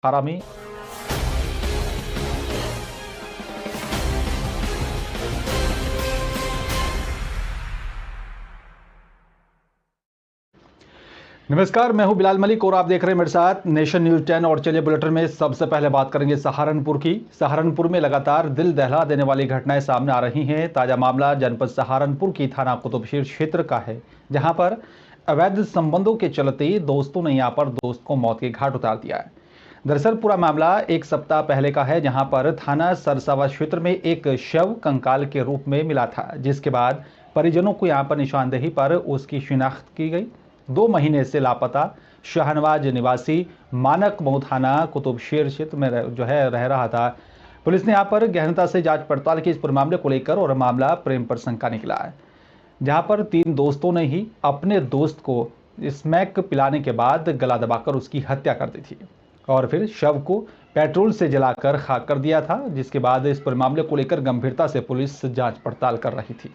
हारा में नमस्कार, मैं हूं बिलाल मलिक और आप देख रहे हैं मेरे साथ नेशन न्यूज 10। और चलिए बुलेटिन में सबसे पहले बात करेंगे सहारनपुर की। सहारनपुर में लगातार दिल दहला देने वाली घटनाएं सामने आ रही हैं। ताजा मामला जनपद सहारनपुर की थाना कुतुबशीर क्षेत्र का है, जहां पर अवैध संबंधों के चलते दोस्तों ने यहां पर दोस्त को मौत के घाट उतार दिया है। दरअसल पूरा मामला एक सप्ताह पहले का है, जहां पर थाना सरसावा क्षेत्र में एक शव कंकाल के रूप में मिला था, जिसके बाद परिजनों को यहां पर निशानदेही पर उसकी शिनाख्त की गई। 2 महीने से लापता शाहनवाज निवासी मानक मऊ थाना कुतुबशीर क्षेत्र में रह रहा था। पुलिस ने यहां पर गहनता से जांच पड़ताल की इस पूरे मामले को लेकर, और मामला प्रेम प्रसंग का निकला है, जहां पर 3 दोस्तों ने ही अपने दोस्त को स्मैक पिलाने के बाद गला दबाकर उसकी हत्या कर दी थी और फिर शव को पेट्रोल से जलाकर खाक कर दिया था। जिसके बाद इस पूरे मामले को लेकर गंभीरता से पुलिस जांच पड़ताल कर रही थी।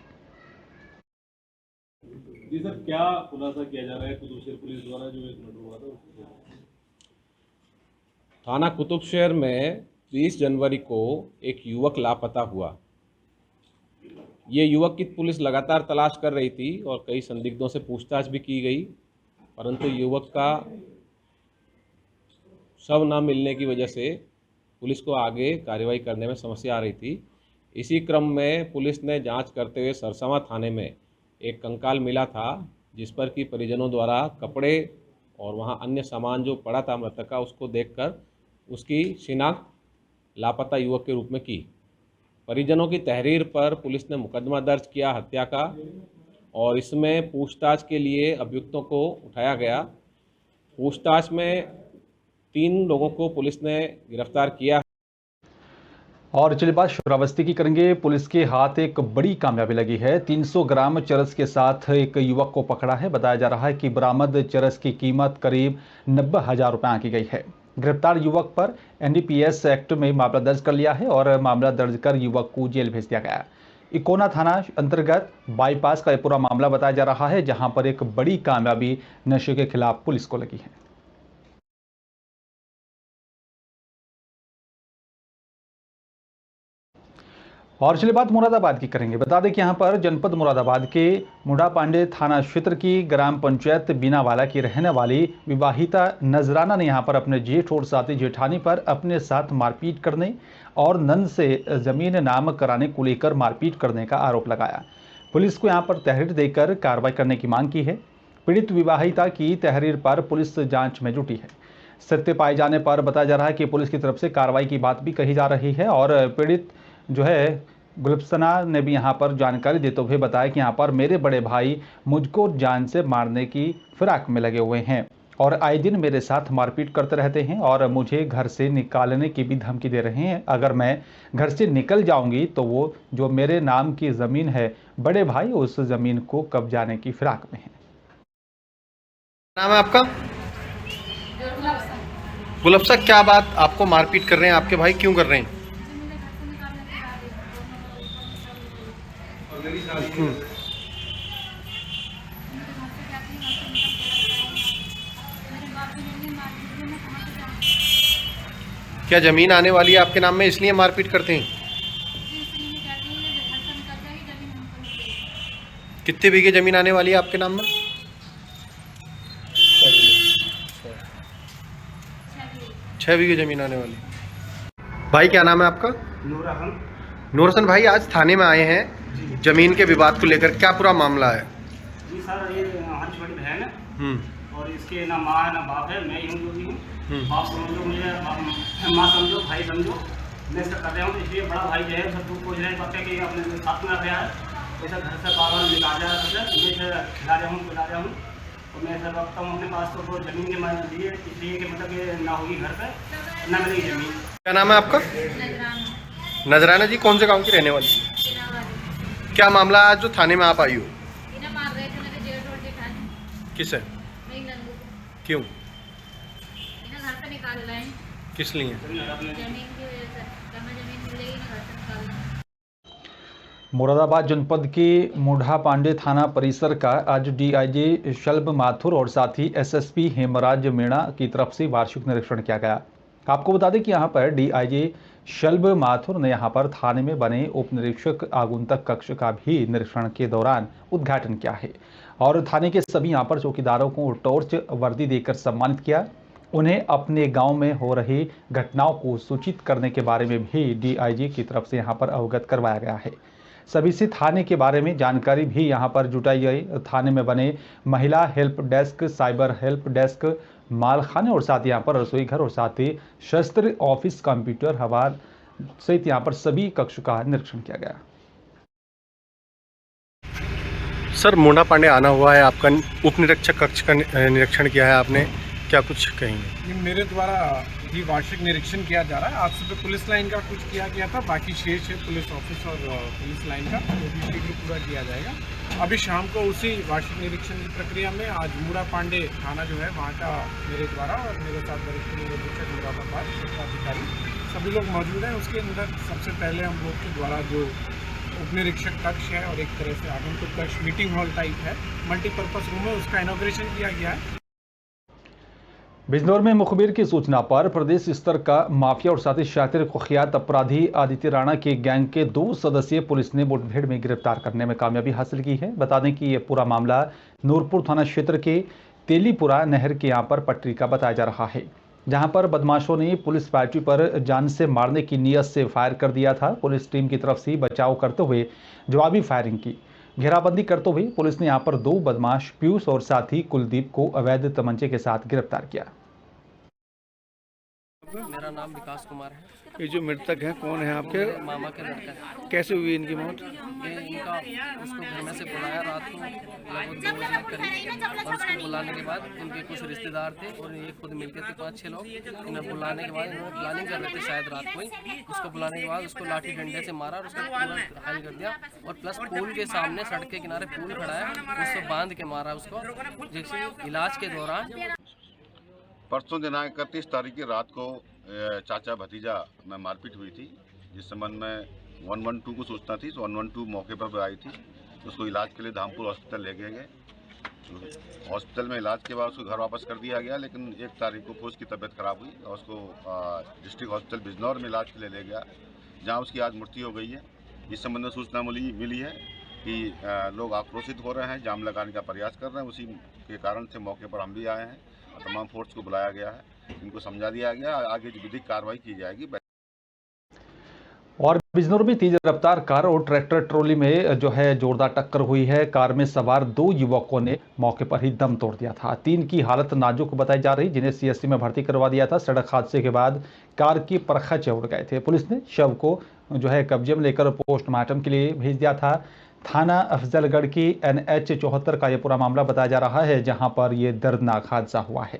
जी सर, क्या खुलासा किया जा रहा है कुतुबशहर पुलिस द्वारा जो एक मर्डर हुआ था? थाना कुतुबशहर में 30 जनवरी को एक युवक लापता हुआ। ये युवक की पुलिस लगातार तलाश कर रही थी और कई संदिग्धों से पूछताछ भी की गई, परंतु युवक का शव न मिलने की वजह से पुलिस को आगे कार्रवाई करने में समस्या आ रही थी। इसी क्रम में पुलिस ने जांच करते हुए सरसावा थाने में एक कंकाल मिला था, जिस पर कि परिजनों द्वारा कपड़े और वहां अन्य सामान जो पड़ा था मृतक का, उसको देखकर उसकी शिनाख्त लापता युवक के रूप में की। परिजनों की तहरीर पर पुलिस ने मुकदमा दर्ज किया हत्या का, और इसमें पूछताछ के लिए अभियुक्तों को उठाया गया। पूछताछ में 3 लोगों को पुलिस ने गिरफ्तार किया। और चलिए बात श्रावस्ती की करेंगे। पुलिस के हाथ एक बड़ी कामयाबी लगी है। 300 ग्राम चरस के साथ एक युवक को पकड़ा है। बताया जा रहा है कि बरामद चरस की कीमत करीब 90,000 रुपये आंकी गई है। गिरफ्तार युवक पर NDPS एक्ट में मामला दर्ज कर लिया है और मामला दर्ज कर युवक को जेल भेज दिया गया। इकोना थाना अंतर्गत बाईपास का यह पूरा मामला बताया जा रहा है, जहां पर एक बड़ी कामयाबी नशे के खिलाफ पुलिस को लगी है। और चलिए बात मुरादाबाद की करेंगे। बता दें कि यहाँ पर जनपद मुरादाबाद के मुंडा पांडे थाना क्षेत्र की ग्राम पंचायत बीनावाला की रहने वाली विवाहिता नजराना ने यहाँ पर अपने जेठ और साथी जेठानी पर अपने साथ मारपीट करने और नंद से जमीन नाम कराने को लेकर मारपीट करने का आरोप लगाया। पुलिस को यहाँ पर तहरीर देकर कार्रवाई करने की मांग की है। पीड़ित विवाहिता की तहरीर पर पुलिस जाँच में जुटी है। सत्य पाए जाने पर बताया जा रहा है कि पुलिस की तरफ से कार्रवाई की बात भी कही जा रही है। और पीड़ित जो है गुलफसना ने भी यहाँ पर जानकारी देते हुए बताया कि यहाँ पर मेरे बड़े भाई मुझको जान से मारने की फिराक में लगे हुए हैं और आए दिन मेरे साथ मारपीट करते रहते हैं और मुझे घर से निकालने की भी धमकी दे रहे हैं। अगर मैं घर से निकल जाऊंगी तो वो जो मेरे नाम की ज़मीन है, बड़े भाई उस ज़मीन को कब्जाने की फिराक में है। नाम है आपका? गुलफसा, क्या बात आपको मारपीट कर रहे हैं? आपके भाई क्यों कर रहे हैं? क्या जमीन आने वाली है आपके नाम में, इसलिए मारपीट करते हैं? कितने बीघे जमीन आने वाली है आपके नाम में? 6 बीघे जमीन आने वाली। भाई क्या नाम है आपका? नूर हसन भाई, आज थाने में आए हैं जमीन के विवाद को लेकर, क्या पूरा मामला है? जी सर, ये हमारी छोटी बहन है और इसके ना माँ है ना बाप है। मैं यूँ जो भी हूँ, बाप समझो मुझे, माँ समझो, भाई समझो। मैं ऐसा कर रहा हूँ, इसलिए बड़ा भाई जो है सब कुछ है पक्के कि अपने साथ में रख रहा है। ऐसा घर से बार बार निकाल रहा है, मैं खिला रहा हूँ, पिला रहा हूँ। और मैं ऐसा रखता हूँ अपने पास तो ज़मीन के मान दिए, इसलिए कि मतलब ये ना होगी घर पर, ना मिलेगी ज़मीन। क्या नाम है आपका? नजराना जी, कौन से गाँव की रहने वाली? क्या मामला आज जो थाने में आप आई हो? मार रहे थे मेरे जेठ और जेठानी। किस है? मेरी नंदू को। क्यों? इन्हें घर से निकाल रहे हैं किस लिए? जमीन की वजह से। जब जमीन मिलेगी ना घर से निकाल रहे हैं। मुरादाबाद जनपद के मुंडा पांडे थाना परिसर का आज DIG शल्भ माथुर और साथ ही SSP हेमराज मीणा की तरफ से वार्षिक निरीक्षण किया गया। आपको बता दें कि यहाँ पर डीआईजी शल्भ माथुर ने यहाँ पर थाने में बने उप निरीक्षक आगुंतक कक्ष का भी निरीक्षण के दौरान उद्घाटन किया है और थाने के सभी यहाँ पर चौकीदारों को टॉर्च वर्दी देकर सम्मानित किया। उन्हें अपने गांव में हो रही घटनाओं को सूचित करने के बारे में भी डीआईजी की तरफ से यहाँ पर अवगत करवाया गया है। सभी से थाने के बारे में जानकारी भी यहाँ पर जुटाई गई। थाने में बने महिला help desk, cyber help desk, मालखाने और साथ ही यहाँ पर रसोई घर और साथ ही शस्त्र ऑफिस, कंप्यूटर, हवार सहित यहाँ पर सभी कक्ष का निरीक्षण किया गया। सर, मोना पांडे आना हुआ है, आपका उप निरीक्षक कक्ष का निरीक्षण किया है आपने, क्या कुछ कहेंगे? ये मेरे द्वारा भी वार्षिक निरीक्षण किया जा रहा है। आज सुबह पुलिस लाइन का कुछ किया गया था, बाकी शेष है पुलिस ऑफिस और पुलिस लाइन का, वो भी शीघ्र पूरा किया जाएगा। अभी शाम को उसी वार्षिक निरीक्षण की प्रक्रिया में आज मूड़ा पांडे थाना जो है वहाँ का मेरे द्वारा और मेरे साथ वरिष्ठ निरीक्षक मुरादाबाद क्षेत्राधिकारी सभी लोग मौजूद हैं। उसके अंदर सबसे पहले हम लोग के द्वारा जो उप निरीक्षक कक्ष है और एक तरह से आगंतुक कक्ष मीटिंग हॉल टाइप है, मल्टीपर्पज़ रूम है, उसका इनॉग्रेशन किया गया है। बिजनौर में मुखबिर की सूचना पर प्रदेश स्तर का माफिया और साथ ही शातिर कुख्यात अपराधी आदित्य राणा के गैंग के 2 सदस्यीय पुलिस ने मुठभेड़ में गिरफ्तार करने में कामयाबी हासिल की है। बता दें कि यह पूरा मामला नूरपुर थाना क्षेत्र के तेलीपुरा नहर के यहाँ पर पटरी का बताया जा रहा है, जहां पर बदमाशों ने पुलिस पार्टी पर जान से मारने की नीयत से फायर कर दिया था। पुलिस टीम की तरफ से बचाव करते हुए जवाबी फायरिंग की। घेराबंदी करते हुए पुलिस ने यहां पर 2 बदमाश पीयूष और साथ ही कुलदीप को अवैध तमंचे के साथ गिरफ्तार किया। मेरा नाम विकास कुमार है। ये जो मृतक हैं कौन है आपके? मामा के लड़का है। कैसे हुई इनकी मौत? ये इनका उसको घर में से बुलाया रात को लगभग 2 बजे करीब, और उसको बुलाने के बाद इनके कुछ रिश्तेदार थे और ये खुद मिलके थे 5-6 लोग। इन्हें बुलाने के बाद इन्होंने प्लानिंग कर रहे थे शायद रात को ही। उसको बुलाने के बाद उसको लाठी डंडे से मारा और उसको पूरा घायल कर दिया, और प्लस पूल के सामने सड़क के किनारे पूल खड़ा है, उसको बांध के मारा उसको, जैसे इलाज के दौरान। परसों दिनांक 31 तारीख की रात को चाचा भतीजा में मारपीट हुई थी, जिस संबंध में 112 को सूचना थी। तो 112 मौके पर आई थी, उसको इलाज के लिए धामपुर हॉस्पिटल ले गए। हॉस्पिटल में इलाज के बाद उसको घर वापस कर दिया गया, लेकिन 1 तारीख को उसकी तबीयत खराब हुई और उसको डिस्ट्रिक्ट हॉस्पिटल बिजनौर में इलाज के लिए ले गया, जहाँ उसकी आज मृत्यु हो गई है। इस संबंध में सूचना मिली है कि लोग आक्रोशित हो रहे हैं, जाम लगाने का प्रयास कर रहे हैं। उसी के कारण से मौके पर हम भी आए हैं, तमाम फोर्स को बुलाया गया है, इनको समझा दिया गया, आगे विधिक कार्रवाई की जाएगी। और बिजनौर में तेज रफ्तार कार और ट्रैक्टर ट्रॉली में जो है जोरदार टक्कर हुई है। कार में सवार 2 युवकों ने मौके पर ही दम तोड़ दिया था। 3 की हालत नाजुक बताई जा रही, जिन्हें सीएससी में भर्ती करवा दिया था। सड़क हादसे के बाद कार की परखचे उड़ गए थे। पुलिस ने शव को जो है कब्जे में लेकर पोस्टमार्टम के लिए भेज दिया था। थाना अफजलगढ़ की NH 74 का यह पूरा मामला बताया जा रहा है, जहां पर यह दर्दनाक हादसा हुआ है।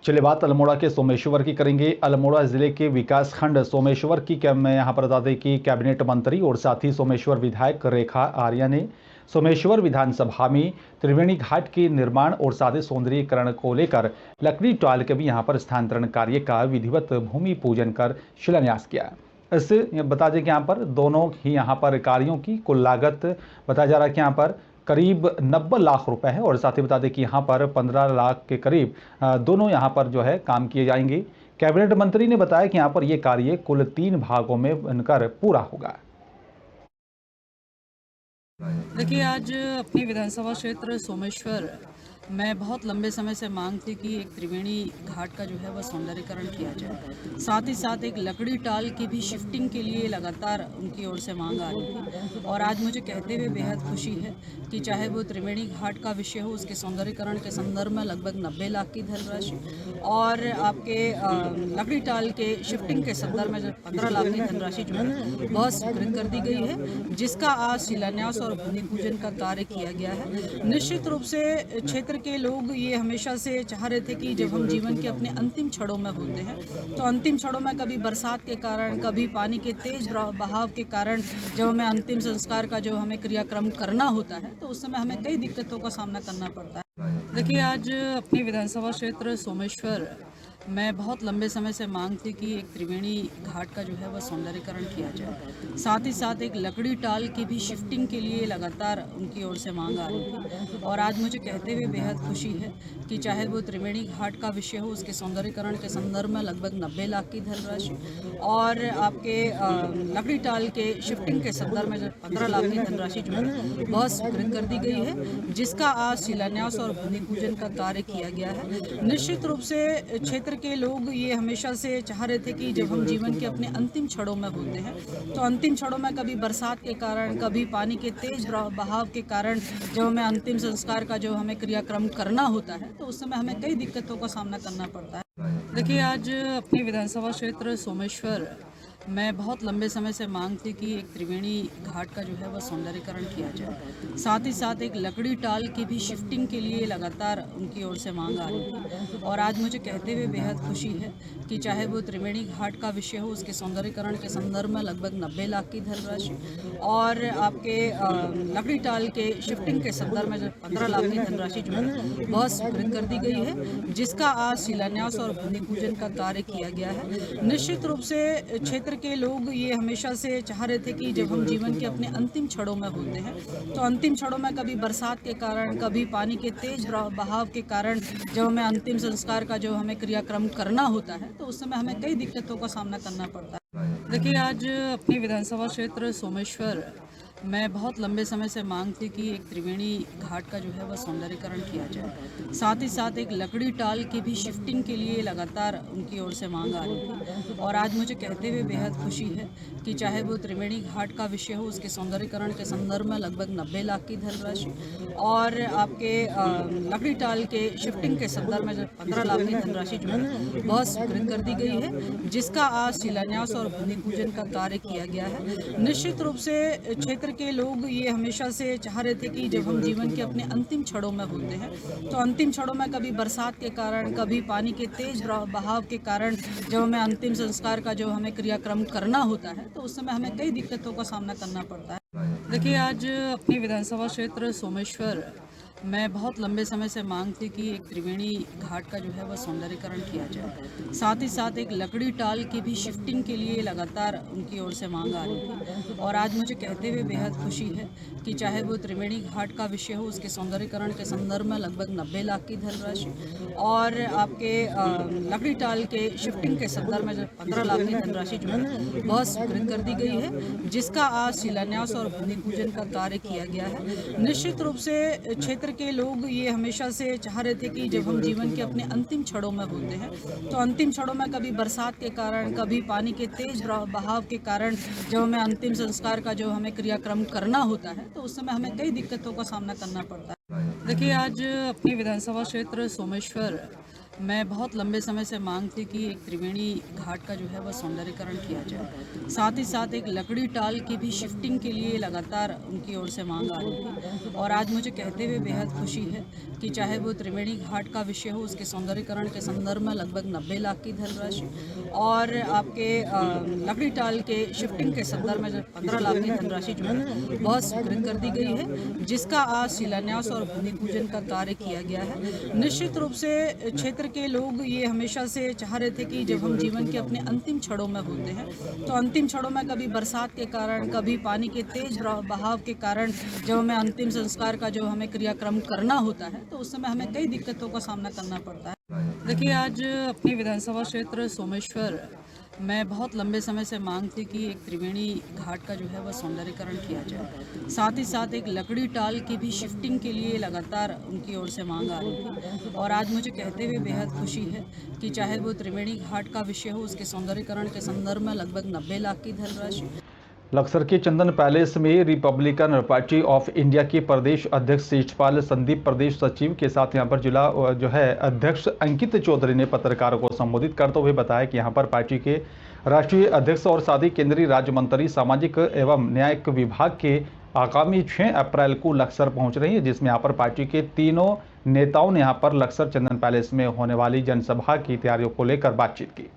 चलिए बात अल्मोड़ा के सोमेश्वर की करेंगे। अल्मोड़ा जिले के विकास खंड सोमेश्वर की मैं यहाँ पर बता दें कि कैबिनेट मंत्री और साथ ही सोमेश्वर विधायक रेखा आर्या ने सोमेश्वर विधानसभा में त्रिवेणी घाट के निर्माण और साथ ही सौंदर्यीकरण को लेकर लकड़ी टाल के भी यहाँ पर स्थानांतरण कार्य का विधिवत भूमि पूजन कर शिलान्यास किया। इससे बता दें कि यहाँ पर दोनों ही यहाँ पर कार्यों की कुल लागत बताया जा रहा है कि यहाँ पर करीब 90 लाख रुपए है, और साथ ही बता दें कि यहाँ पर 15 लाख के करीब दोनों यहाँ पर जो है काम किए जाएंगे। कैबिनेट मंत्री ने बताया कि यहाँ पर ये कार्य कुल 3 भागों में बनकर पूरा होगा। देखिए, आज अपनी विधानसभा क्षेत्र सोमेश्वर मैं बहुत लंबे समय से मांग थी कि एक त्रिवेणी घाट का जो है वह सौंदर्यीकरण किया जाए। साथ ही साथ एक लकड़ी टाल की भी शिफ्टिंग के लिए लगातार उनकी ओर से मांग आ रही थी, और आज मुझे कहते हुए बेहद खुशी है कि चाहे वो त्रिवेणी घाट का विषय हो, उसके सौंदर्यीकरण के संदर्भ में लगभग 90 लाख की धनराशि, और आपके लकड़ी टाल के शिफ्टिंग के संदर्भ में 15 लाख की धनराशि जो है वह स्वीकृत कर दी गई है, जिसका आज शिलान्यास और भूमि पूजन का कार्य किया गया है। निश्चित रूप से क्षेत्र के लोग ये हमेशा से चाह रहे थे कि जब हम जीवन के अपने अंतिम क्षणों में होते हैं, तो अंतिम क्षणों में कभी बरसात के कारण, कभी पानी के तेज बहाव के कारण जब हमें अंतिम संस्कार का जो हमें क्रियाक्रम करना होता है, तो उस समय हमें कई दिक्कतों का सामना करना पड़ता है। देखिए, आज अपनी विधानसभा क्षेत्र सोमेश्वर मैं बहुत लंबे समय से मांग थी कि एक त्रिवेणी घाट का जो है वह सौंदर्यीकरण किया जाए। साथ ही साथ एक लकड़ी टाल की भी शिफ्टिंग के लिए लगातार उनकी ओर से मांग आ रही थी और आज मुझे कहते हुए बेहद खुशी है कि चाहे वो त्रिवेणी घाट का विषय हो, उसके सौंदर्यीकरण के संदर्भ में लगभग 90 लाख की धनराशि और आपके लकड़ी टाल के शिफ्टिंग के संदर्भ में 15 लाख की धनराशि जो है वह स्वीकृत कर दी गई है, जिसका आज शिलान्यास और भूमि पूजन का कार्य किया गया है। निश्चित रूप से क्षेत्र के लोग ये हमेशा से चाह रहे थे कि जब हम जीवन के अपने अंतिम क्षणों में होते हैं तो अंतिम क्षणों में कभी बरसात के कारण, कभी पानी के तेज बहाव के कारण जब हमें अंतिम संस्कार का जो हमें क्रियाक्रम करना होता है तो उस समय हमें कई दिक्कतों का सामना करना पड़ता है। देखिए, आज अपनी विधानसभा क्षेत्र सोमेश्वर मैं बहुत लंबे समय से मांग थी कि एक त्रिवेणी घाट का जो है वह सौंदर्यीकरण किया जाए। साथ ही साथ एक लकड़ी टाल की भी शिफ्टिंग के लिए लगातार उनकी ओर से मांग आ रही थी और आज मुझे कहते हुए बेहद खुशी है कि चाहे वो त्रिवेणी घाट का विषय हो, उसके सौंदर्यीकरण के संदर्भ में लगभग 90 लाख की धनराशि और आपके लकड़ी टाल के शिफ्टिंग के संदर्भ में 15 लाख की धनराशि जो है वह स्वीकृत कर दी गई है, जिसका आज शिलान्यास और भूमि पूजन का कार्य किया गया है। निश्चित रूप से क्षेत्र के लोग ये हमेशा से चाह रहे थे कि जब हम जीवन के अपने अंतिम क्षणों में होते हैं तो अंतिम क्षणों में कभी बरसात के कारण, कभी पानी के तेज बहाव के कारण जब हमें अंतिम संस्कार का जो हमें क्रियाक्रम करना होता है तो उस समय हमें कई दिक्कतों का सामना करना पड़ता है। देखिए, आज अपनी विधानसभा क्षेत्र सोमेश्वर मैं बहुत लंबे समय से मांग थी कि एक त्रिवेणी घाट का जो है वह सौंदर्यीकरण किया जाए। साथ ही साथ एक लकड़ी टाल की भी शिफ्टिंग के लिए लगातार उनकी ओर से मांग आ रही थी और आज मुझे कहते हुए बेहद खुशी है कि चाहे वो त्रिवेणी घाट का विषय हो, उसके सौंदर्यीकरण के संदर्भ में लगभग 90 लाख की धनराशि और आपके लकड़ी टाल के शिफ्टिंग के संदर्भ में 15 लाख की धनराशि जो है वह स्वीकृत कर दी गई है, जिसका आज शिलान्यास और भूमि पूजन का कार्य किया गया है। निश्चित रूप से क्षेत्र के लोग ये हमेशा से चाह रहे थे कि जब हम जीवन के अपने अंतिम क्षणों में होते हैं तो अंतिम क्षणों में कभी बरसात के कारण, कभी पानी के तेज बहाव के कारण जब हमें अंतिम संस्कार का जो हमें क्रियाक्रम करना होता है तो उस समय हमें कई दिक्कतों का सामना करना पड़ता है। देखिए, आज अपनी विधानसभा क्षेत्र सोमेश्वर मैं बहुत लंबे समय से मांग थी कि एक त्रिवेणी घाट का जो है वह सौंदर्यीकरण किया जाए। साथ ही साथ एक लकड़ी टाल की भी शिफ्टिंग के लिए लगातार उनकी ओर से मांग आ रही थी और आज मुझे कहते हुए बेहद खुशी है कि चाहे वो त्रिवेणी घाट का विषय हो, उसके सौंदर्यीकरण के संदर्भ में लगभग 90 लाख की धनराशि और आपके लकड़ी टाल के शिफ्टिंग के संदर्भ में 15 लाख की धनराशि जो है वह स्वीकृत कर दी गई है, जिसका आज शिलान्यास और भूमि पूजन का कार्य किया गया है। निश्चित रूप से क्षेत्र के लोग ये हमेशा से चाह रहे थे कि जब हम जीवन के अपने अंतिम क्षणों में होते हैं तो अंतिम क्षणों में कभी बरसात के कारण, कभी पानी के तेज बहाव के कारण जब हमें अंतिम संस्कार का जो हमें क्रियाक्रम करना होता है तो उस समय हमें कई दिक्कतों का सामना करना पड़ता है। देखिए, आज अपनी विधानसभा क्षेत्र सोमेश्वर मैं बहुत लंबे समय से मांग थी कि एक त्रिवेणी घाट का जो है वह सौंदर्यीकरण किया जाए। साथ ही साथ एक लकड़ी टाल की भी शिफ्टिंग के लिए लगातार उनकी ओर से मांग आ रही थी और आज मुझे कहते हुए बेहद खुशी है कि चाहे वो त्रिवेणी घाट का विषय हो, उसके सौंदर्यीकरण के संदर्भ में लगभग 90 लाख की धनराशि और आपके लकड़ी टाल के शिफ्टिंग के संदर्भ में 15 लाख की धनराशि जो है वह स्वीकृत कर दी गई है, जिसका आज शिलान्यास और भूमि पूजन का कार्य किया गया है। निश्चित रूप से क्षेत्र के लोग ये हमेशा से चाह रहे थे कि जब हम जीवन के अपने अंतिम क्षणों में होते हैं तो अंतिम क्षणों में कभी बरसात के कारण, कभी पानी के तेज बहाव के कारण जब हमें अंतिम संस्कार का जो हमें क्रियाक्रम करना होता है तो उस समय हमें कई दिक्कतों का सामना करना पड़ता है। देखिए, आज अपनी विधानसभा क्षेत्र सोमेश्वर मैं बहुत लंबे समय से मांग थी कि एक त्रिवेणी घाट का जो है वह सौंदर्यीकरण किया जाए। साथ ही साथ एक लकड़ी टाल की भी शिफ्टिंग के लिए लगातार उनकी ओर से मांग आ रही थी और आज मुझे कहते हुए बेहद खुशी है कि चाहे वो त्रिवेणी घाट का विषय हो, उसके सौंदर्यीकरण के संदर्भ में लगभग 90 लाख की धनराशि। लक्सर के चंदन पैलेस में रिपब्लिकन पार्टी ऑफ इंडिया के प्रदेश अध्यक्ष शिष्टपाल संदीप प्रदेश सचिव के साथ यहां पर जिला जो है अध्यक्ष अंकित चौधरी ने पत्रकारों को संबोधित करते हुए बताया कि यहां पर पार्टी के राष्ट्रीय अध्यक्ष और साथ ही केंद्रीय राज्य मंत्री सामाजिक एवं न्यायिक विभाग के आगामी 6 अप्रैल को लक्सर पहुंच रही है, जिसमें यहाँ पर पार्टी के तीनों नेताओं ने यहाँ पर लक्सर चंदन पैलेस में होने वाली जनसभा की तैयारियों को लेकर बातचीत की।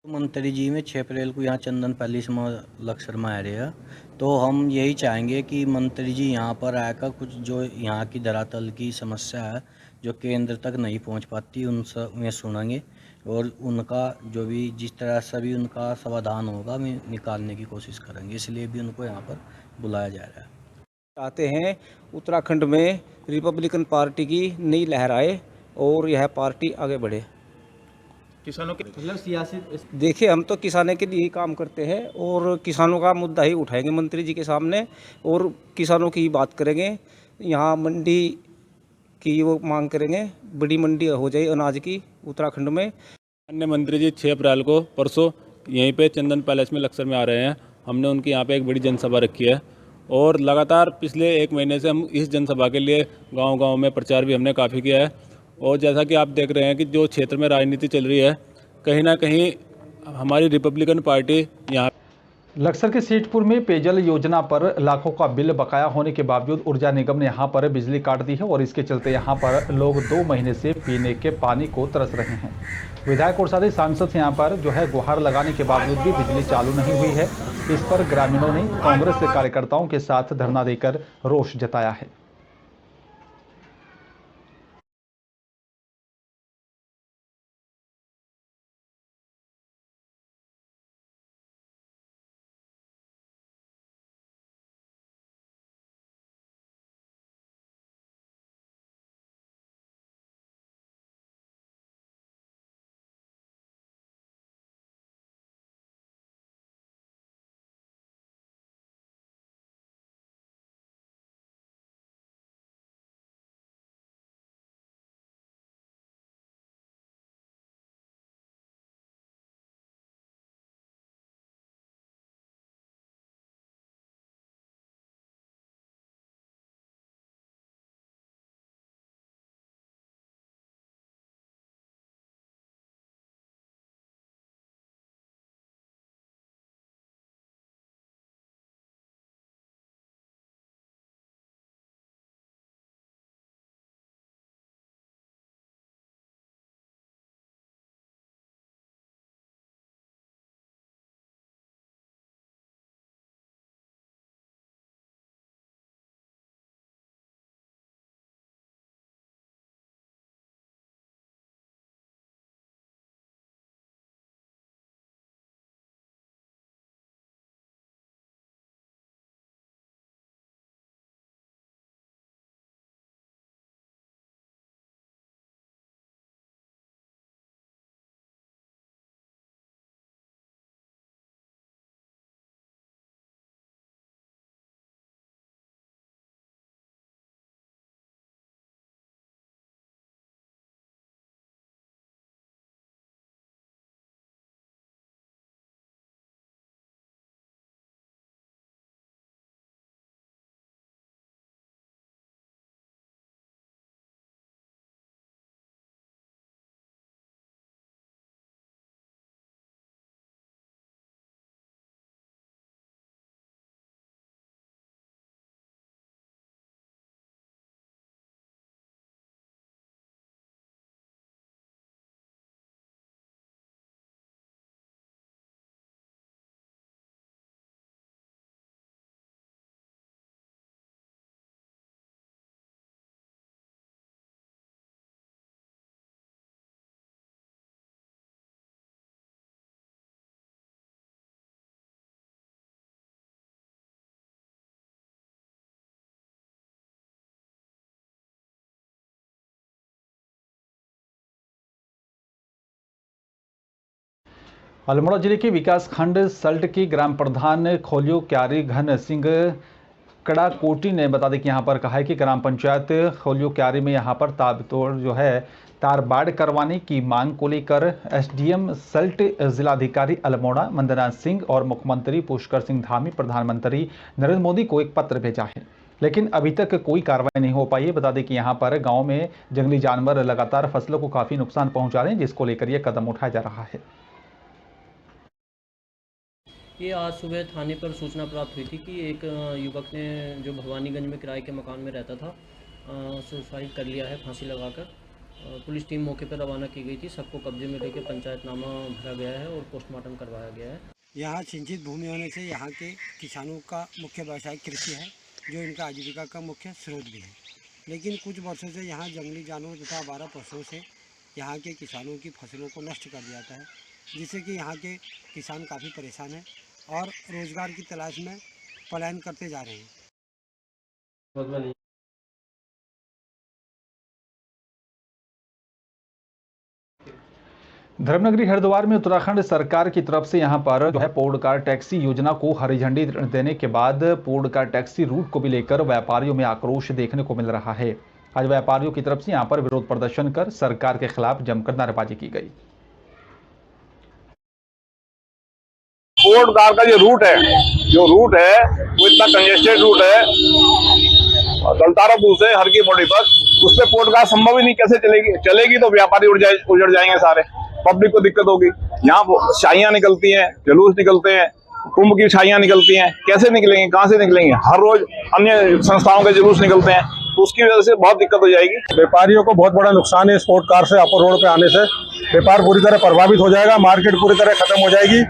मंत्री जी में 6 अप्रैल को यहाँ चंदन पैलेस में लक्सर में आ रहे हैं, तो हम यही चाहेंगे कि मंत्री जी यहाँ पर आकर कुछ जो यहाँ की धरातल की समस्या है जो केंद्र तक नहीं पहुँच पाती उन्हें सुनेंगे और उनका जो भी जिस तरह से भी उनका समाधान होगा मैं निकालने की कोशिश करेंगे, इसलिए भी उनको यहाँ पर बुलाया जा रहा है। चाहते हैं उत्तराखंड में रिपब्लिकन पार्टी की नई लहर आए और यह पार्टी आगे बढ़े। किसानों के मतलब सियासी देखिए, हम तो किसानों के लिए ही काम करते हैं और किसानों का मुद्दा ही उठाएंगे मंत्री जी के सामने और किसानों की ही बात करेंगे। यहाँ मंडी की वो मांग करेंगे, बड़ी मंडी हो जाए अनाज की उत्तराखंड में। अन्य मंत्री जी 6 अप्रैल को परसों यहीं पे चंदन पैलेस में लक्सर में आ रहे हैं। हमने उनकी यहाँ पे एक बड़ी जनसभा रखी है और लगातार पिछले 1 महीने से हम इस जनसभा के लिए गांव-गांव में प्रचार भी हमने काफ़ी किया है। और जैसा कि आप देख रहे हैं कि जो क्षेत्र में राजनीति चल रही है, कहीं ना कहीं हमारी रिपब्लिकन पार्टी यहाँ लक्सर के सीटपुर में पेयजल योजना पर लाखों का बिल बकाया होने के बावजूद ऊर्जा निगम ने यहां पर बिजली काट दी है और इसके चलते यहां पर लोग 2 महीने से पीने के पानी को तरस रहे हैं। विधायक और साथ ही सांसद यहां पर जो है गुहार लगाने के बावजूद भी बिजली चालू नहीं हुई है। इस पर ग्रामीणों ने कांग्रेस के कार्यकर्ताओं के साथ धरना देकर रोष जताया है। अल्मोड़ा जिले के विकास खंड सल्ट की ग्राम प्रधान खोलियो क्यारी घन सिंह कड़ाकोटी ने बता दें कि यहाँ पर कहा है कि ग्राम पंचायत खोलियो क्यारी में यहाँ पर ताबतोड़ जो है तारबाड़ करवाने की मांग को लेकर एसडीएम सल्ट, जिलाधिकारी अल्मोड़ा मंदना सिंह और मुख्यमंत्री पुष्कर सिंह धामी, प्रधानमंत्री नरेंद्र मोदी को एक पत्र भेजा है, लेकिन अभी तक कोई कार्रवाई नहीं हो पाई है। बता दें कि यहाँ पर गांव में जंगली जानवर लगातार फसलों को काफी नुकसान पहुंचा रहे हैं, जिसको लेकर यह कदम उठाया जा रहा है। ये आज सुबह थाने पर सूचना प्राप्त हुई थी कि एक युवक ने जो भवानीगंज में किराए के मकान में रहता था सुसाइड कर लिया है फांसी लगाकर। पुलिस टीम मौके पर रवाना की गई थी। सबको कब्जे में लेकर पंचायतनामा भरा गया है और पोस्टमार्टम करवाया गया है। यहाँ सिंचित भूमि होने से यहाँ के किसानों का मुख्य व्यवसाय कृषि है, जो इनका आजीविका का मुख्य स्रोत भी है। लेकिन कुछ वर्षों से यहाँ जंगली जानवर तथा आवारा पशुओं से यहाँ के किसानों की फसलों को नष्ट कर दिया जाता है, जिससे कि यहाँ के किसान काफ़ी परेशान हैं और रोज़गार की तलाश में पलायन करते जा रहे हैं। धर्मनगरी हरिद्वार में उत्तराखंड सरकार की तरफ से यहां पर जो है पूर्ण कार टैक्सी योजना को हरी झंडी देने के बाद पूर्ण कार टैक्सी रूट को भी लेकर व्यापारियों में आक्रोश देखने को मिल रहा है। आज व्यापारियों की तरफ से यहां पर विरोध प्रदर्शन कर सरकार के खिलाफ जमकर नारेबाजी की गई। पूर्ण कार का जो रूट है वो इतना कंजेस्टेड रूट है दलतारा पुल से हर की मोड़ी पर, उस पर पूर्ण कार संभव ही नहीं। कैसे चलेगी तो व्यापारी उजड़ जाएंगे सारे, पब्लिक को दिक्कत होगी। यहाँ शाइयां निकलती हैं, जुलूस निकलते हैं, कुंभ की शाइयां निकलती हैं, कैसे निकलेंगे, कहाँ से निकलेंगे? हर रोज अन्य संस्थाओं के जुलूस निकलते हैं, तो उसकी वजह से बहुत दिक्कत हो जाएगी। व्यापारियों को बहुत बड़ा नुकसान है स्पोर्ट कार से अपर रोड पे आने से। व्यापार पूरी तरह प्रभावित हो जाएगा, मार्केट पूरी तरह खत्म हो जाएगी।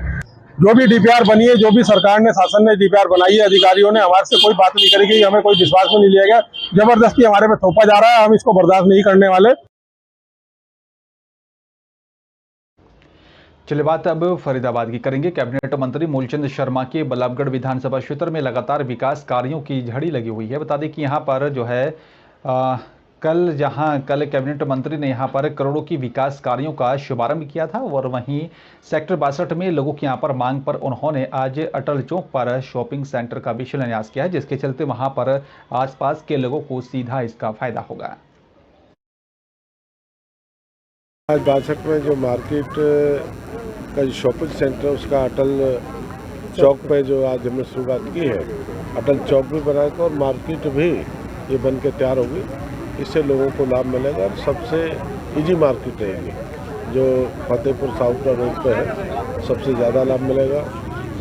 जो भी डीपीआर बनी है, जो भी सरकार ने शासन ने डीपीआर बनाई है, अधिकारियों ने हमारे से कोई बात नहीं करी गई, हमें कोई विश्वास में नहीं लिया गया। जबरदस्ती हमारे पे थोपा जा रहा है, हम इसको बर्दाश्त नहीं करने वाले। चलिए बात अब फरीदाबाद की करेंगे। कैबिनेट मंत्री मूलचंद शर्मा के बल्लभगढ़ विधानसभा क्षेत्र में लगातार विकास कार्यों की झड़ी लगी हुई है। बता दें कि यहां पर जो है कल कैबिनेट मंत्री ने यहां पर करोड़ों की विकास कार्यों का शुभारंभ किया था और वहीं सेक्टर 62 में लोगों की यहां पर मांग पर उन्होंने आज अटल चौक पर शॉपिंग सेंटर का भी शिलान्यास किया है, जिसके चलते वहां पर आसपास के लोगों को सीधा इसका फायदा होगा। आज 62 में जो मार्केट का जो शॉपिंग सेंटर उसका अटल चौक पे जो आज हमने शुरुआत की है, अटल चौक भी बनाएगा और मार्केट भी ये बन के तैयार होगी। इससे लोगों को लाभ मिलेगा और सबसे इजी मार्केट रहेगी जो फतेहपुर साउथ रोड पे है, सबसे ज़्यादा लाभ मिलेगा,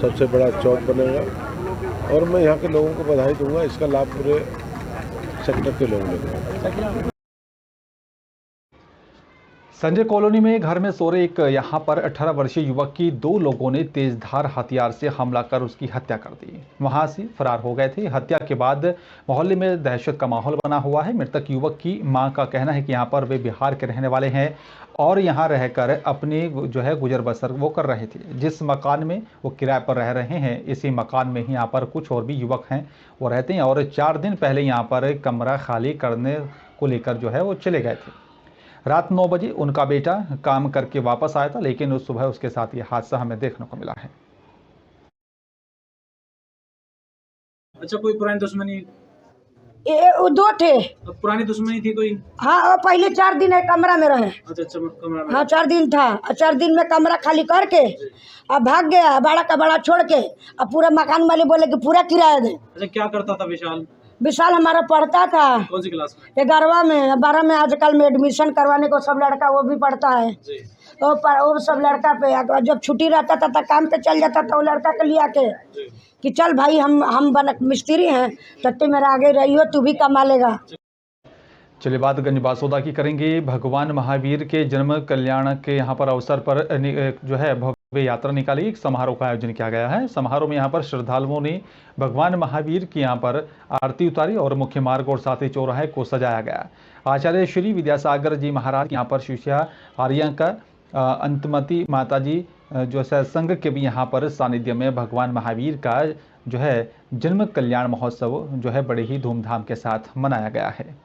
सबसे बड़ा चौक बनेगा और मैं यहाँ के लोगों को बधाई दूंगा। इसका लाभ पूरे सेक्टर के लोगों को। संजय कॉलोनी में घर में सो रहे एक यहां पर 18 वर्षीय युवक की दो लोगों ने तेजधार हथियार से हमला कर उसकी हत्या कर दी। वहां से फरार हो गए थे। हत्या के बाद मोहल्ले में दहशत का माहौल बना हुआ है। मृतक युवक की मां का कहना है कि यहां पर वे बिहार के रहने वाले हैं और यहां रहकर अपनी जो है गुजर बसर वो कर रहे थे। जिस मकान में वो किराए पर रह रहे हैं, इसी मकान में ही यहाँ पर कुछ और भी युवक हैं वो रहते हैं और 4 दिन पहले यहाँ पर कमरा खाली करने को लेकर जो है वो चले गए थे। रात 9 बजे उनका बेटा काम करके वापस आया था, लेकिन उस सुबह उसके साथ ये हादसा हमें देखने को मिला है। अच्छा, कोई पुरानी दुश्मनी? ये 2 थे। पुरानी दुश्मनी थी कोई? हाँ, पहले 4 दिन है कमरा में रहे। अच्छा, कमरा में? हाँ, 4 दिन था। 4 दिन में कमरा खाली करके अब भाग गया, बड़ा का बड़ा छोड़ के। अब पूरा मकान वाले बोले कि पूरा किराया दे। अच्छा, क्या करता था विशाल? विशाल हमारा पढ़ता था। कौन सी क्लास में? 11वां में। 12 में आजकल में एडमिशन करवाने को सब लड़का वो भी पढ़ता है तो वो सब लड़का पे जब छुट्टी रहता था तो काम पे चल जाता था। वो लड़का के लिए आके कि चल भाई हम मिस्त्री हैं, टट्टी मेरा आगे रहियो, तू भी कमा लेगा। चलिए बात गंज बासोदा की करेंगे। भगवान महावीर के जन्म कल्याण के यहाँ पर अवसर पर जो है भव्य यात्रा निकाली, एक समारोह का आयोजन किया गया है। समारोह में यहाँ पर श्रद्धालुओं ने भगवान महावीर की यहाँ पर आरती उतारी और मुख्य मार्ग और साथ ही चौराहे को सजाया गया। आचार्य श्री विद्यासागर जी महाराज यहाँ पर शिष्या आर्या का अंतमती माता जी जो सत्संग के भी यहाँ पर सानिध्य में भगवान महावीर का जो है जन्म कल्याण महोत्सव जो है बड़े ही धूमधाम के साथ मनाया गया है।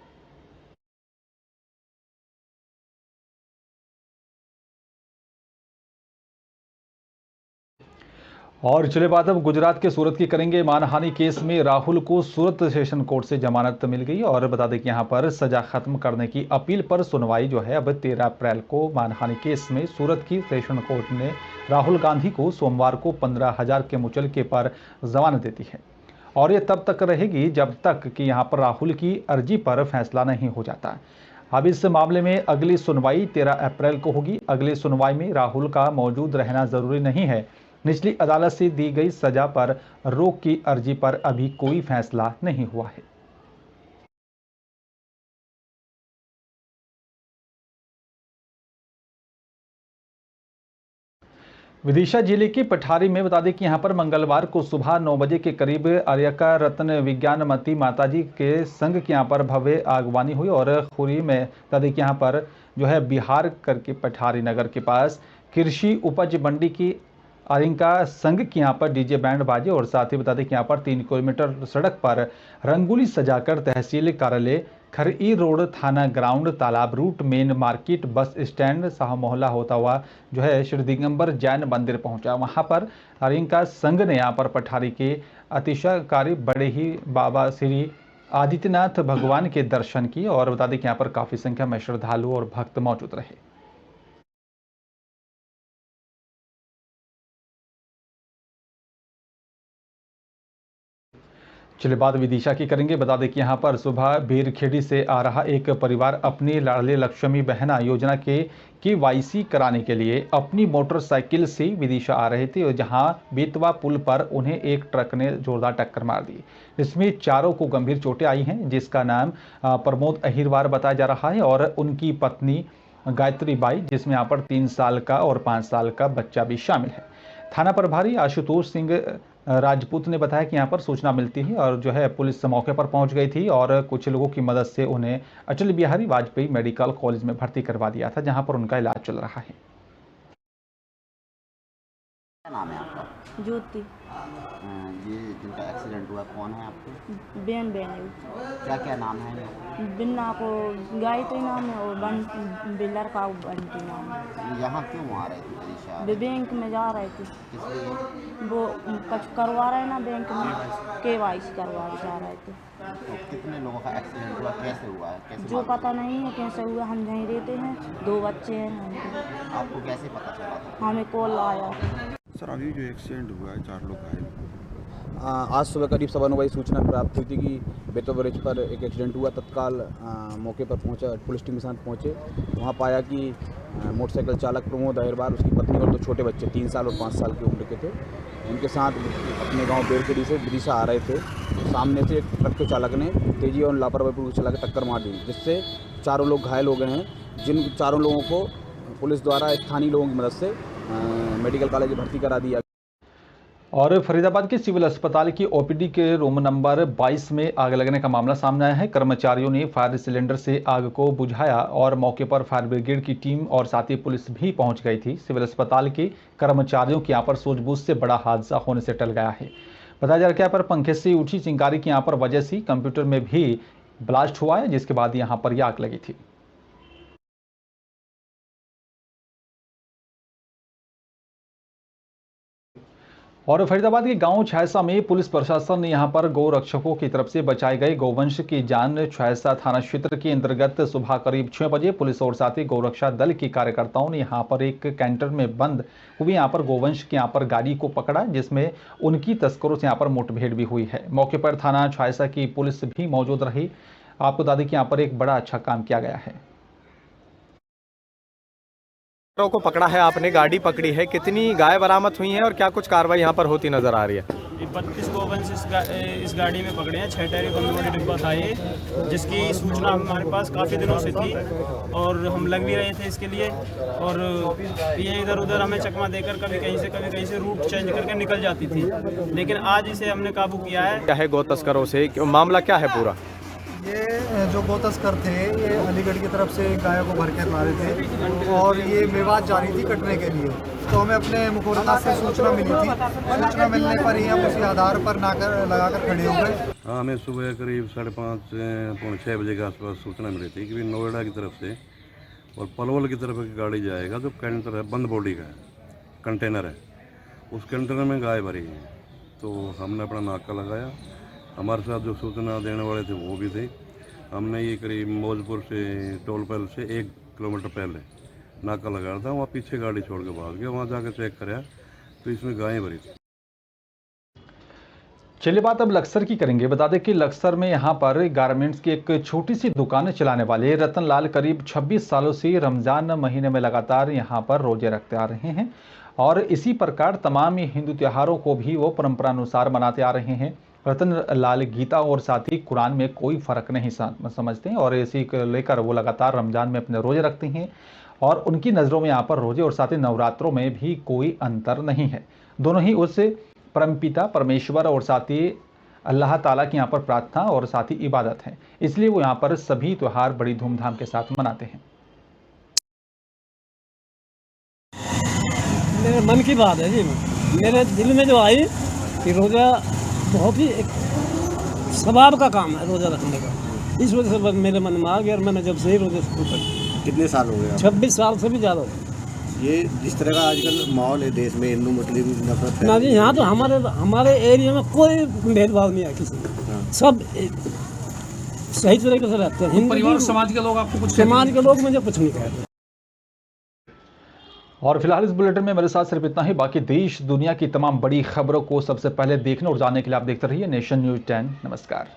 और चले बात अब गुजरात के सूरत की करेंगे। मानहानि केस में राहुल को सूरत सेशन कोर्ट से जमानत मिल गई और बता दें कि यहाँ पर सजा खत्म करने की अपील पर सुनवाई जो है अब 13 अप्रैल को मानहानि केस में सूरत की सेशन कोर्ट ने राहुल गांधी को सोमवार को 15,000 के मुचलके पर जमानत देती है और ये तब तक रहेगी जब तक कि यहाँ पर राहुल की अर्जी पर फैसला नहीं हो जाता। अब इस मामले में अगली सुनवाई 13 अप्रैल को होगी। अगली सुनवाई में राहुल का मौजूद रहना जरूरी नहीं है। निचली अदालत से दी गई सजा पर रोक की अर्जी पर अभी कोई फैसला नहीं हुआ है। विदिशा जिले के पठारी में बता दें कि यहाँ पर मंगलवार को सुबह 9 बजे के करीब आर्यका रत्न विज्ञानमती माताजी के संघ के यहाँ पर भव्य आगवानी हुई और खुरी में बता दें कि यहाँ पर जो है बिहार करके पठारी नगर के पास कृषि उपज मंडी की आर्यका संघ के यहाँ पर डीजे बैंड बाजे और साथ ही बता दें कि यहाँ पर 3 किलोमीटर सड़क पर रंगोली सजाकर तहसील कार्यालय खरई रोड थाना ग्राउंड तालाब route main market bus stand Shah Mohalla होता हुआ जो है श्री दिगंबर जैन मंदिर पहुंचा। वहां पर आर्यका संघ ने यहां पर पठारी के अतिशयकारी बड़े ही बाबा श्री आदित्यनाथ भगवान के दर्शन किए और बता दें कि यहाँ पर काफी संख्या में श्रद्धालु और भक्त मौजूद रहे। चलिए बात विदिशा की करेंगे। बता दें कि यहाँ पर सुबह बीरखेड़ी से आ रहा एक परिवार अपनी लाडली लक्ष्मी बहना योजना के KYC कराने के लिए अपनी मोटरसाइकिल से विदिशा आ रहे थे और जहां बेतवा पुल पर उन्हें एक ट्रक ने जोरदार टक्कर मार दी। इसमें चारों को गंभीर चोटें आई हैं, जिसका नाम प्रमोद अहिरवार बताया जा रहा है और उनकी पत्नी गायत्री बाई, जिसमें यहाँ पर 3 साल का और 5 साल का बच्चा भी शामिल है। थाना प्रभारी आशुतोष सिंह राजपूत ने बताया कि यहाँ पर सूचना मिलती है और जो है पुलिस मौके पर पहुंच गई थी और कुछ लोगों की मदद से उन्हें अटल बिहारी वाजपेयी मेडिकल कॉलेज में भर्ती करवा दिया था, जहां पर उनका इलाज चल रहा है। क्या नाम है आपका? ज्योति। ये जिनका एक्सीडेंट हुआ कौन है आपके? बेन क्या क्या नाम है? बिन्ना को गायत्री नाम है और बिल्लर का बंटी नाम है। यहाँ क्यों आ रहे थे विदिशा? बैंक में जा रहे थे। किस लिए? वो कुछ करवा रहे ना बैंक में, KYC करवा जा रहे थे। तो कितने लोगों का एक्सीडेंट हुआ, कैसे हुआ है? कैसे जो पता नहीं है कैसे हुआ, हम यहीं रहते हैं, 2 बच्चे हैं हमको। आपको कैसे पता चला? हमें कॉल आया। सर अभी जो एक्सीडेंट हुआ है 4 लोग घायल। आज सुबह करीब 9:15 बजे सूचना प्राप्त हुई थी कि बेतवा ब्रिज पर एक एक्सीडेंट हुआ। तत्काल मौके पर पहुंचा, पुलिस टीम के साथ पहुंचे। वहां पाया कि मोटरसाइकिल चालक प्रमोद अहिरवार, उसकी पत्नी और 2 छोटे बच्चे 3 साल और 5 साल की उम्र के थे, उनके साथ अपने गांव बेरखेड़ी से विदिशा आ रहे थे। सामने से एक ट्रक के चालक ने तेजी और लापरवाही चला के टक्कर मार दी, जिससे चारों लोग घायल हो गए हैं, जिन चारों लोगों को पुलिस द्वारा स्थानीय लोगों की मदद से मेडिकल कॉलेज में भर्ती करा दिया। और फरीदाबाद के सिविल अस्पताल की OPD के रूम नंबर 22 में आग लगने का मामला सामने आया है। कर्मचारियों ने फायर सिलेंडर से आग को बुझाया और मौके पर फायर ब्रिगेड की टीम और साथ ही पुलिस भी पहुंच गई थी। सिविल अस्पताल के कर्मचारियों के यहाँ पर सूझबूझ से बड़ा हादसा होने से टल गया है। बताया जा रहा है कि यहाँ पर पंखे से उठी चिंगारी की यहाँ पर वजह से कंप्यूटर में भी ब्लास्ट हुआ है, जिसके बाद यहाँ पर यह आग लगी थी। और फरीदाबाद के गांव छायसा में पुलिस प्रशासन ने यहां पर गौ रक्षकों की तरफ से बचाए गए गौवंश की जान। छायसा थाना क्षेत्र के अंतर्गत सुबह करीब 6 बजे पुलिस और साथ ही गौरक्षा दल के कार्यकर्ताओं ने यहां पर एक कैंटर में बंद हुई यहां पर गौवंश की यहां पर गाड़ी को पकड़ा, जिसमें उनकी तस्करों से यहां पर मुठभेड़ भी हुई है। मौके पर थाना छायसा की पुलिस भी मौजूद रही। आपको बता दें कि यहाँ पर एक बड़ा अच्छा काम किया गया है। को पकड़ा है आपने, गाड़ी पकड़ी है, कितनी गाय बरामद हुई हैं और क्या कुछ कार्रवाई यहाँ पर होती नजर आ रही है? 32 गौवंश इस गाड़ी में पकड़े हैं। 6 टायरी बंद बड़े डिब्बा था ये, जिसकी सूचना हमारे पास काफ़ी दिनों से थी और हम लग भी रहे थे इसके लिए। और ये इधर उधर हमें चकमा देकर कभी कहीं से रूट चेंज करके निकल जाती थी, लेकिन आज इसे हमने काबू किया है। क्या है गौ तस्करों से, मामला क्या है पूरा? ये जो गौ तस्कर थे ये अलीगढ़ की तरफ से गायों को भर के ला रहे थे और ये मेवात जा रही थी कटने के लिए। तो हमें अपने मुखोरता से सूचना मिली थी। सूचना मिलने पर ही हम उसी आधार पर नाकर लगाकर खड़े हो गए। हाँ, हमें सुबह करीब 5:30 पौने 6 बजे के आसपास सूचना मिली थी कि नोएडा की तरफ से और पलवल की तरफ एक गाड़ी जाएगा जो कैंटर है, बंद बॉडी का है, कंटेनर है, उस कंटेनर में गाय भरी है। तो हमने अपना नाका लगाया, हमारे साथ जो सूचना देने वाले थे वो भी थे। हमने ये करीब मौजपुर से टोल पैल से 1 किलोमीटर पहले नाका लगाया था, वहाँ पीछे गाड़ी छोड़ के भाग गया। वहाँ जाकर चेक कराया तो इसमें गायें भरी थी। चलिए बात अब लक्सर की करेंगे। बता दें कि लक्सर में यहाँ पर गारमेंट्स की एक छोटी सी दुकान चलाने वाले रतन लाल करीब 26 सालों से रमजान महीने में लगातार यहाँ पर रोजे रखते आ रहे हैं और इसी प्रकार तमाम हिंदू त्योहारों को भी वो परंपरानुसार मनाते आ रहे हैं। रतन लाल गीता और साथ ही कुरान में कोई फ़र्क नहीं समझते हैं और इसी को लेकर वो लगातार रमज़ान में अपने रोज़े रखते हैं और उनकी नज़रों में यहाँ पर रोजे और साथ ही नवरात्रों में भी कोई अंतर नहीं है। दोनों ही उस परमपिता परमेश्वर और साथ ही अल्लाह ताला की यहाँ पर प्रार्थना और साथ ही इबादत है, इसलिए वो यहाँ पर सभी त्यौहार बड़ी धूमधाम के साथ मनाते हैं। मेरे मन की बात है जी, मेरे दिल में जो आई कि रोज़ा बहुत ही एक सवाब का काम है रोज़ा रखने का, इस वजह से मेरे मन में आ गया और मैंने जब से ही रोज़े शुरू कर। कितने साल हो गए? 26 साल से भी ज़्यादा हो गए। ये जिस तरह का आजकल माहौल है देश में, हिंदू मुस्लिम नफरत ना जी, यहाँ तो हमारे एरिया में कोई भेदभाव नहीं है किसी का, सब सही तरीके से रहते हैं। परिवार समाज के लोग आपको कुछ समाज के लोग मुझे कुछ नहीं कहते। और फिलहाल इस बुलेटिन में मेरे साथ सिर्फ इतना ही। बाकी देश दुनिया की तमाम बड़ी खबरों को सबसे पहले देखने और जानने के लिए आप देखते रहिए नेशन न्यूज़ 10। नमस्कार।